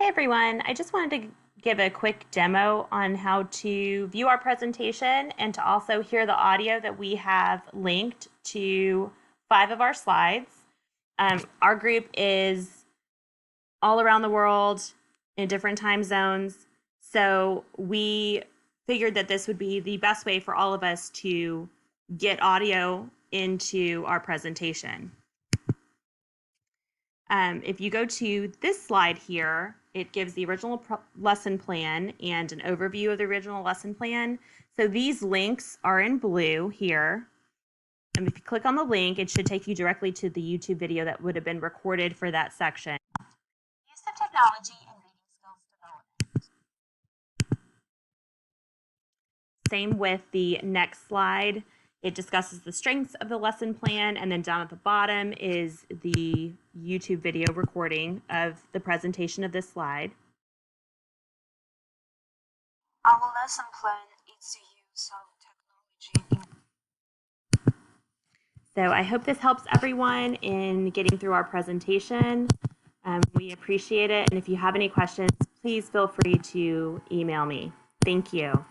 Hey everyone, I just wanted to give a quick demo on how to view our presentation and to also hear the audio that we have linked to 5 of our slides. Our group is all around the world in different time zones, so we figured that this would be the best way for all of us to get audio into our presentation. If you go to this slide here, it gives the original lesson plan and an overview of the original lesson plan. So these links are in blue here. And if you click on the link, it should take you directly to the YouTube video that would have been recorded for that section. Use of technology and reading skills development. Same with the next slide. It discusses the strengths of the lesson plan, and then down at the bottom is the YouTube video recording of the presentation of this slide. Our lesson plan is the use of technology. So I hope this helps everyone in getting through our presentation. We appreciate it, and if you have any questions, please feel free to email me. Thank you.